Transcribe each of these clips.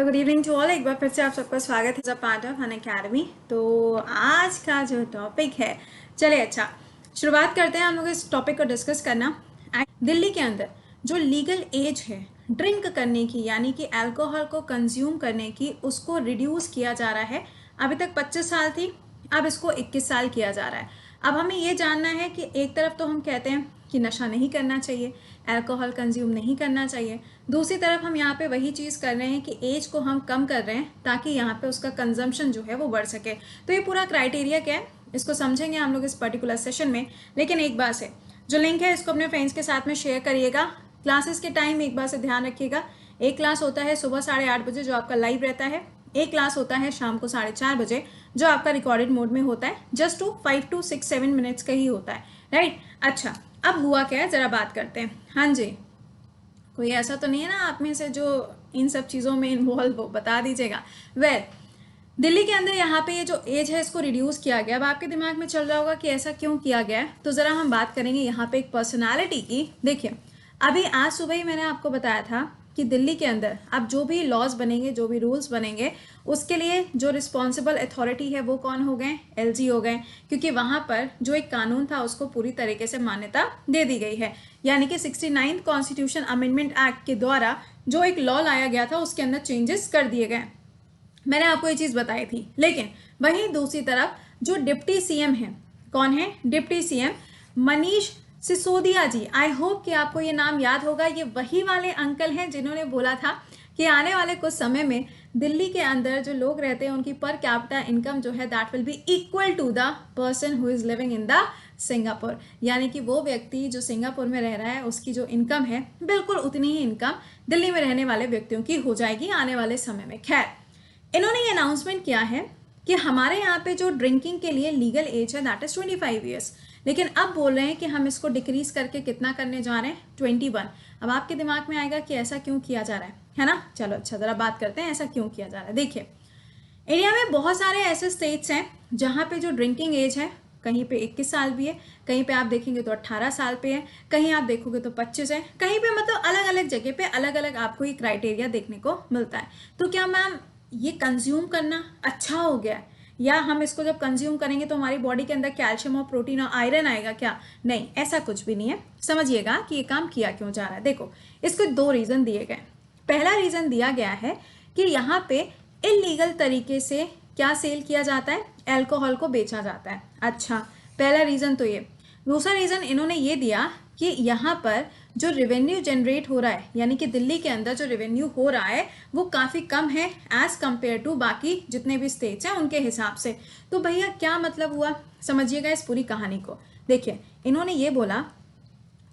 तो good evening to all. एक बार फिर से आप सबका स्वागत है पार्ट ऑफ अनअकैडमी। तो आज का जो टॉपिक है, चलिए अच्छा शुरुआत करते हैं हम लोग इस टॉपिक को डिस्कस करना। दिल्ली के अंदर जो लीगल एज है ड्रिंक करने की, यानी कि अल्कोहल को कंज्यूम करने की, उसको रिड्यूस किया जा रहा है। अभी तक 25 साल थी, अब इसको 21 साल किया जा रहा है। अब हमें ये जानना है कि एक तरफ तो हम कहते हैं कि नशा नहीं करना चाहिए, अल्कोहल कंज्यूम नहीं करना चाहिए, दूसरी तरफ हम यहाँ पे वही चीज़ कर रहे हैं कि एज को हम कम कर रहे हैं ताकि यहाँ पे उसका कंजम्पशन जो है वो बढ़ सके। तो ये पूरा क्राइटेरिया क्या है, इसको समझेंगे हम लोग इस पर्टिकुलर सेशन में। लेकिन एक बार से जो लिंक है इसको अपने फ्रेंड्स के साथ में शेयर करिएगा। क्लासेस के टाइम एक बार से ध्यान रखिएगा, एक क्लास होता है सुबह 8:30 बजे जो आपका लाइव रहता है, एक क्लास होता है शाम को 4:30 बजे जो आपका रिकॉर्डेड मोड में होता है। जस्ट 5 to 6-7 मिनट्स का ही होता है, राइट। अच्छा, अब हुआ क्या है जरा बात करते हैं। हाँ जी, कोई ऐसा तो नहीं है ना आप में से जो इन सब चीज़ों में इन्वॉल्व हो, बता दीजिएगा। दिल्ली के अंदर यहाँ पे ये जो एज है इसको रिड्यूस किया गया। अब आपके दिमाग में चल रहा होगा कि ऐसा क्यों किया गया है, तो ज़रा हम बात करेंगे यहाँ पे एक पर्सनालिटी की। देखिए, अभी आज सुबह ही मैंने आपको बताया था कि दिल्ली के अंदर अब जो भी लॉज बनेंगे, जो भी रूल्स बनेंगे, उसके लिए जो रिस्पॉन्सिबल अथॉरिटी है वो कौन हो गए, एलजी हो गए। क्योंकि वहाँ पर जो एक कानून था उसको पूरी तरीके से मान्यता दे दी गई है, यानी कि 69 कॉन्स्टिट्यूशन अमेंडमेंट एक्ट के द्वारा जो एक लॉ लाया गया था उसके अंदर चेंजेस कर दिए गए। मैंने आपको ये चीज़ बताई थी। लेकिन वहीं दूसरी तरफ जो डिप्टी सीएम है, कौन है, deputy CM Manish Sisodia ji. I hope कि आपको ये नाम याद होगा। ये वही वाले अंकल हैं जिन्होंने बोला था कि आने वाले कुछ समय में दिल्ली के अंदर जो लोग रहते हैं उनकी पर कैपिटा इनकम जो है that will be equal to the person who is living in the Singapore. यानी कि वो व्यक्ति जो सिंगापुर में रह रहा है उसकी जो इनकम है बिल्कुल उतनी ही इनकम दिल्ली में रहने वाले व्यक्तियों की हो जाएगी आने वाले समय में। खैर, इन्होंने ये अनाउंसमेंट किया है कि हमारे यहाँ पे जो ड्रिंकिंग के लिए लीगल एज है दैट इज 25 ईयर्स। लेकिन अब बोल रहे हैं कि हम इसको डिक्रीज करके कितना करने जा रहे हैं, 21। अब आपके दिमाग में आएगा कि ऐसा क्यों किया जा रहा है ना। चलो अच्छा, ज़रा बात करते हैं ऐसा क्यों किया जा रहा है। देखिए, इंडिया में बहुत सारे ऐसे स्टेट्स हैं जहाँ पे जो ड्रिंकिंग एज है कहीं पे 21 साल भी है, कहीं पे आप देखेंगे तो 18 साल पे है, कहीं आप देखोगे तो 25 है, कहीं पे मतलब अलग अलग जगह पे अलग अलग आपको ये क्राइटेरिया देखने को मिलता है। तो क्या मैम ये कंज्यूम करना अच्छा हो गया है, या हम इसको जब कंज्यूम करेंगे तो हमारी बॉडी के अंदर कैल्शियम और प्रोटीन और आयरन आएगा क्या? नहीं, ऐसा कुछ भी नहीं है। समझिएगा कि ये काम किया क्यों जा रहा है। देखो, इसको 2 रीज़न दिए गए। पहला रीज़न दिया गया है कि यहाँ पे इलीगल तरीके से क्या सेल किया जाता है, अल्कोहल को बेचा जाता है। अच्छा, पहला रीज़न तो ये। दूसरा रीज़न इन्होंने ये दिया कि यहाँ पर जो रेवेन्यू जनरेट हो रहा है, यानी कि दिल्ली के अंदर जो रेवेन्यू हो रहा है वो काफ़ी कम है एज़ कम्पेयर टू बाकी जितने भी स्टेट्स हैं उनके हिसाब से। तो भैया क्या मतलब हुआ, समझिएगा इस पूरी कहानी को। देखिए, इन्होंने ये बोला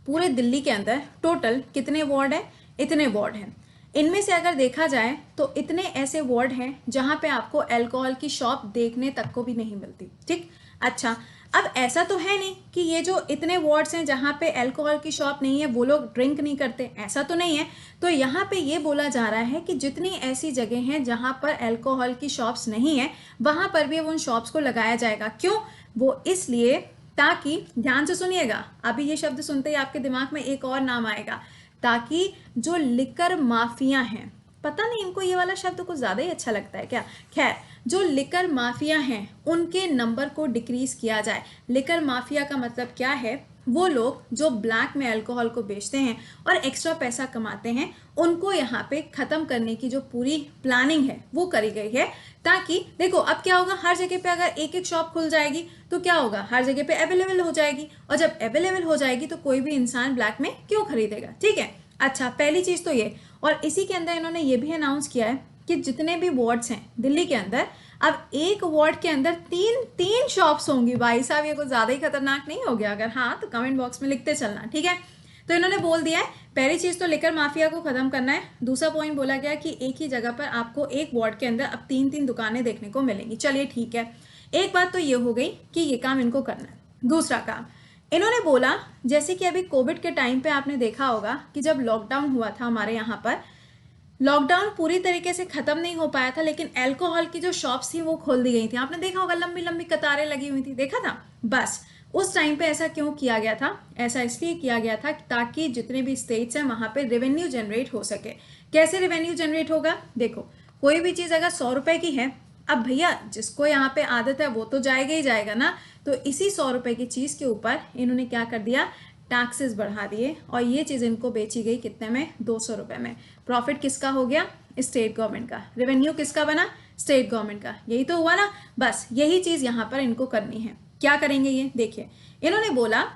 पूरे दिल्ली के अंदर टोटल कितने वार्ड हैं, इतने वार्ड हैं। इनमें से अगर देखा जाए तो इतने ऐसे वार्ड हैं जहाँ पे आपको अल्कोहल की शॉप देखने तक को भी नहीं मिलती, ठीक। अच्छा, अब ऐसा तो है नहीं कि ये जो इतने वार्ड्स हैं जहाँ पे अल्कोहल की शॉप नहीं है वो लोग ड्रिंक नहीं करते, ऐसा तो नहीं है। तो यहाँ पे ये बोला जा रहा है कि जितनी ऐसी जगह हैं जहाँ पर अल्कोहल की शॉप्स नहीं है वहाँ पर भी उन शॉप्स को लगाया जाएगा। क्यों? वो इसलिए ताकि, ध्यान से सुनिएगा, अभी ये शब्द सुनते ही आपके दिमाग में एक और नाम आएगा, ताकि जो लिकर माफिया हैं, पता नहीं इनको ये वाला शब्द कुछ ज़्यादा ही अच्छा लगता है क्या, खैर, जो लिकर माफिया हैं उनके नंबर को डिक्रीज किया जाए। लिकर माफिया का मतलब क्या है, वो लोग जो ब्लैक में अल्कोहल को बेचते हैं और एक्स्ट्रा पैसा कमाते हैं, उनको यहाँ पे ख़त्म करने की जो पूरी प्लानिंग है वो करी गई है। ताकि देखो, अब क्या होगा, हर जगह पे अगर एक एक शॉप खुल जाएगी तो क्या होगा, हर जगह पे अवेलेबल हो जाएगी, और जब अवेलेबल हो जाएगी तो कोई भी इंसान ब्लैक में क्यों खरीदेगा, ठीक है। अच्छा, पहली चीज़ तो ये। और इसी के अंदर इन्होंने ये भी अनाउंस किया है कि जितने भी वार्ड्स हैं दिल्ली के अंदर, अब एक वार्ड के अंदर तीन शॉप्स होंगी। भाई साहब, ये कुछ ज़्यादा ही खतरनाक नहीं हो गया? अगर हाँ तो कमेंट बॉक्स में लिखते चलना, ठीक है। तो इन्होंने बोल दिया है, पहली चीज़ तो लिकर माफिया को ख़त्म करना है। दूसरा पॉइंट बोला गया कि एक ही जगह पर आपको एक वार्ड के अंदर अब 3 दुकानें देखने को मिलेंगी। चलिए ठीक है, एक बात तो ये हो गई कि ये काम इनको करना है। दूसरा काम इन्होंने बोला, जैसे कि अभी कोविड के टाइम पे आपने देखा होगा कि जब लॉकडाउन हुआ था हमारे यहाँ पर, लॉकडाउन पूरी तरीके से ख़त्म नहीं हो पाया था, लेकिन अल्कोहल की जो शॉप्स थी वो खोल दी गई थी। आपने देखा होगा, लंबी लंबी कतारें लगी हुई थी, देखा था। बस उस टाइम पे ऐसा क्यों किया गया था, ऐसा इसलिए किया गया था ताकि जितने भी स्टेट्स हैं वहाँ पे रेवेन्यू जनरेट हो सके। कैसे रेवेन्यू जनरेट होगा, देखो, कोई भी चीज़ अगर 100 रुपए की है, अब भैया जिसको यहाँ पे आदत है वो तो जाएगा ही जाएगा ना, तो इसी 100 रुपए की चीज़ के ऊपर इन्होंने क्या कर दिया, टैक्सेस बढ़ा दिए और ये चीज़ इनको बेची गई कितने में, 200 रुपए में। प्रॉफिट किसका हो गया, स्टेट गवर्नमेंट का। रेवेन्यू किसका बना, स्टेट गवर्नमेंट का। यही तो हुआ ना, बस यही चीज़ यहाँ पर इनको करनी है। क्या करेंगे ये देखिए, इन्होंने बोला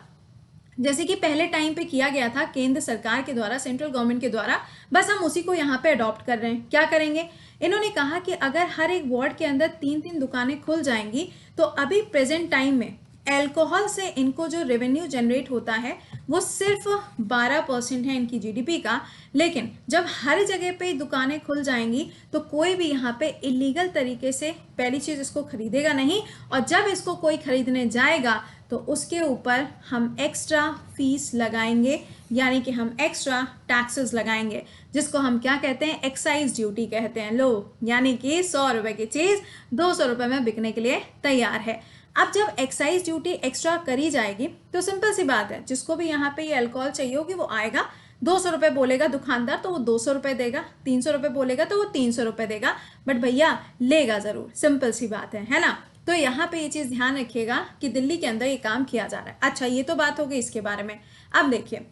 जैसे कि पहले टाइम पे किया गया था केंद्र सरकार के द्वारा, सेंट्रल गवर्नमेंट के द्वारा, बस हम उसी को यहाँ पे अडॉप्ट कर रहे हैं। क्या करेंगे, इन्होंने कहा कि अगर हर एक वार्ड के अंदर 3-3 दुकानें खुल जाएंगी तो अभी प्रेजेंट टाइम में अल्कोहल से इनको जो रेवेन्यू जनरेट होता है वो सिर्फ 12% है इनकी जीडीपी का। लेकिन जब हर जगह पे दुकानें खुल जाएंगी तो कोई भी यहाँ पे इलीगल तरीके से पहली चीज़ इसको खरीदेगा नहीं, और जब इसको कोई खरीदने जाएगा तो उसके ऊपर हम एक्स्ट्रा फीस लगाएंगे, यानी कि हम एक्स्ट्रा टैक्सेस लगाएंगे, जिसको हम क्या कहते हैं, एक्साइज ड्यूटी कहते हैं। लो, यानी कि 100 रुपए की चीज़ 200 रुपए में बिकने के लिए तैयार है। अब जब एक्साइज ड्यूटी एक्स्ट्रा करी जाएगी तो सिंपल सी बात है, जिसको भी यहाँ पे ये अल्कोहल चाहिए होगी वो आएगा, 200 रुपए बोलेगा दुकानदार तो वो 200 रुपए देगा, 300 रुपए बोलेगा तो वो 300 रुपए देगा, बट भैया लेगा जरूर। सिंपल सी बात है ना। तो यहाँ पे ये चीज़ ध्यान रखिएगा कि दिल्ली के अंदर ये काम किया जा रहा है। अच्छा, ये तो बात हो गई इसके बारे में। अब देखिए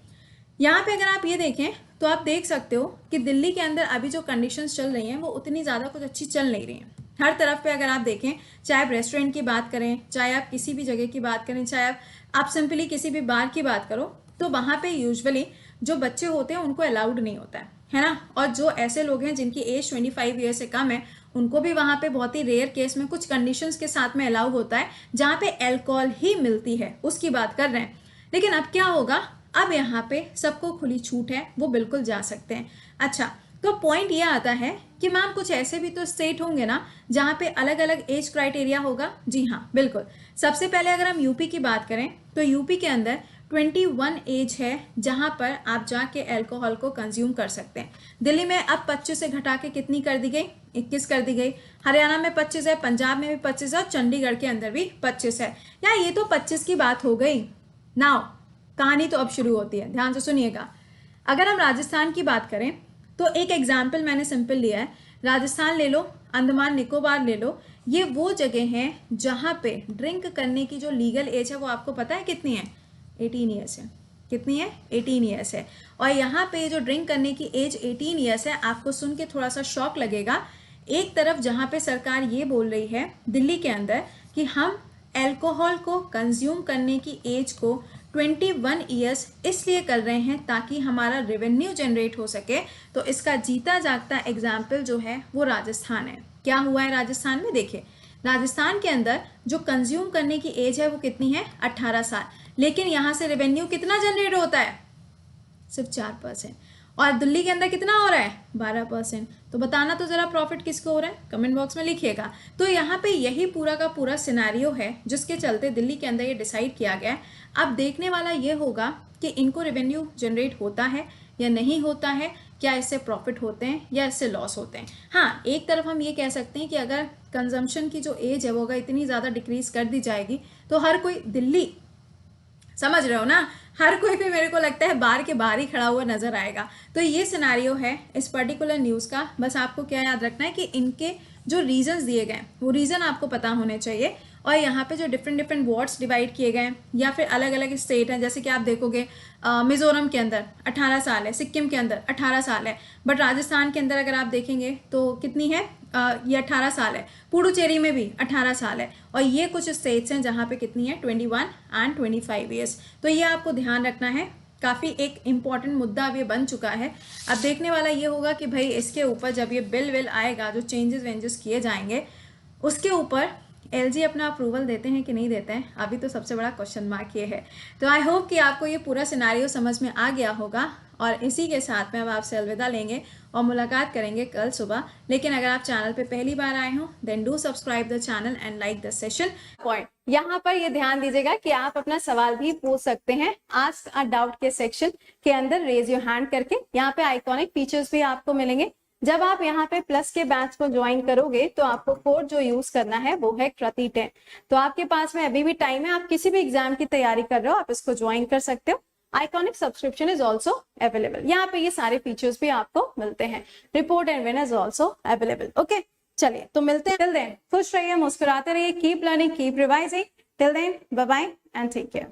यहाँ पे अगर आप ये देखें तो आप देख सकते हो कि दिल्ली के अंदर अभी जो कंडीशंस चल रही हैं वो उतनी ज़्यादा कुछ अच्छी चल नहीं रही हैं। हर तरफ पे अगर आप देखें, चाहे आप रेस्टोरेंट की बात करें, चाहे आप किसी भी जगह की बात करें, चाहे आप सिंपली किसी भी बार की बात करो, तो वहाँ पे यूजुअली जो बच्चे होते हैं उनको अलाउड नहीं होता है ना। और जो ऐसे लोग हैं जिनकी एज 25 ईयर से कम है उनको भी वहाँ पे बहुत ही रेयर केस में कुछ कंडीशंस के साथ में अलाउ होता है, जहाँ पे अल्कोहल ही मिलती है, उसकी बात कर रहे हैं। लेकिन अब क्या होगा, अब यहाँ पे सबको खुली छूट है, वो बिल्कुल जा सकते हैं। अच्छा, तो पॉइंट ये आता है कि मैम कुछ ऐसे भी तो स्टेट होंगे ना जहाँ पे अलग अलग एज क्राइटेरिया होगा। जी हाँ, बिल्कुल। सबसे पहले अगर हम यूपी की बात करें तो यूपी के अंदर 21 एज है जहाँ पर आप जाके अल्कोहल को कंज्यूम कर सकते हैं। दिल्ली में अब 25 से घटा के कितनी कर दी गई, 21 कर दी गई। हरियाणा में 25 है, पंजाब में भी 25 है और चंडीगढ़ के अंदर भी 25 है। यार ये तो 25 की बात हो गई। नाउ कहानी तो अब शुरू होती है, ध्यान से सुनिएगा। अगर हम राजस्थान की बात करें तो एक एग्जाम्पल मैंने सिंपल लिया है, राजस्थान ले लो, अंडमान निकोबार ले लो, ये वो जगह हैं जहाँ पे ड्रिंक करने की जो लीगल एज है वो आपको पता है कितनी है, 18 ईयर्स है। कितनी है, 18 ईयर्स है। और यहाँ पे जो ड्रिंक करने की एज 18 ईयर्स है, आपको सुन के थोड़ा सा शॉक लगेगा। एक तरफ जहाँ पे सरकार ये बोल रही है दिल्ली के अंदर कि हम अल्कोहल को कंज्यूम करने की एज को 21 ईयर्स इसलिए कर रहे हैं ताकि हमारा रेवेन्यू जनरेट हो सके, तो इसका जीता जागता एग्जाम्पल जो है वो राजस्थान है। क्या हुआ है राजस्थान में, देखिए राजस्थान के अंदर जो कंज्यूम करने की एज है वो कितनी है, 18 साल। लेकिन यहाँ से रेवेन्यू कितना जनरेट होता है, सिर्फ 4%। और दिल्ली के अंदर कितना हो रहा है, 12%। तो बताना तो जरा प्रॉफिट किसको हो रहा है, कमेंट बॉक्स में लिखिएगा। तो यहाँ पे यही पूरा का पूरा सिनेरियो है जिसके चलते दिल्ली के अंदर ये डिसाइड किया गया है। अब देखने वाला ये होगा कि इनको रेवेन्यू जनरेट होता है या नहीं होता है, क्या इससे प्रॉफिट होते हैं या इससे लॉस होते हैं। हाँ, एक तरफ हम ये कह सकते हैं कि अगर कंजम्पशन की जो एज है वो अगर इतनी ज़्यादा डिक्रीज कर दी जाएगी तो हर कोई, दिल्ली समझ रहे हो ना, हर कोई भी मेरे को लगता है बार के बाहर ही खड़ा हुआ नजर आएगा। तो ये सिनेरियो है इस पर्टिकुलर न्यूज़ का। बस आपको क्या याद रखना है कि इनके जो रीजंस दिए गए वो रीज़न आपको पता होने चाहिए। और यहाँ पे जो डिफरेंट वार्ड्स डिवाइड किए गए या फिर अलग अलग स्टेट हैं, जैसे कि आप देखोगे मिजोरम के अंदर 18 साल है, सिक्किम के अंदर 18 साल है, बट राजस्थान के अंदर अगर आप देखेंगे तो कितनी है, ये 18 साल है। पुडुचेरी में भी 18 साल है। और ये कुछ स्टेट्स हैं जहाँ पे कितनी है, 21 एंड 25 ईयर्स। तो ये आपको ध्यान रखना है, काफ़ी एक इम्पॉर्टेंट मुद्दा अब ये बन चुका है। अब देखने वाला ये होगा कि भाई इसके ऊपर जब ये बिल आएगा, जो चेंजेस वेंजेस किए जाएंगे, उसके ऊपर एलजी अपना अप्रूवल देते हैं कि नहीं देते हैं, अभी तो सबसे बड़ा क्वेश्चन मार्क ये है। तो आई होप कि आपको ये पूरा सिनेरियो समझ में आ गया होगा। और इसी के साथ में अब आपसे अलविदा लेंगे और मुलाकात करेंगे कल सुबह। लेकिन अगर आप चैनल पे पहली बार आए हो then do subscribe the channel and like the session. Point यहाँ पर ये ध्यान दीजिएगा कि आप अपना सवाल भी पूछ सकते हैं आस्क अ डाउट के सेक्शन के अंदर, रेज योर हैंड करके। यहाँ पे आइकॉनिक फीचर्स भी आपको मिलेंगे। जब आप यहाँ पे प्लस के बैच को ज्वाइन करोगे तो आपको कोड जो यूज करना है वो है कृति10। तो आपके पास में अभी भी टाइम है, आप किसी भी एग्जाम की तैयारी कर रहे हो आप इसको ज्वाइन कर सकते हो। Iconic subscription is also available. यहाँ पे ये सारे फीचर्स भी आपको मिलते हैं। Report and win is also available. Okay, चलिए तो मिलते हैं। टिल देन खुश रहिए, मुस्कुराते रहिए, keep learning, keep revising. Till then bye bye and take care.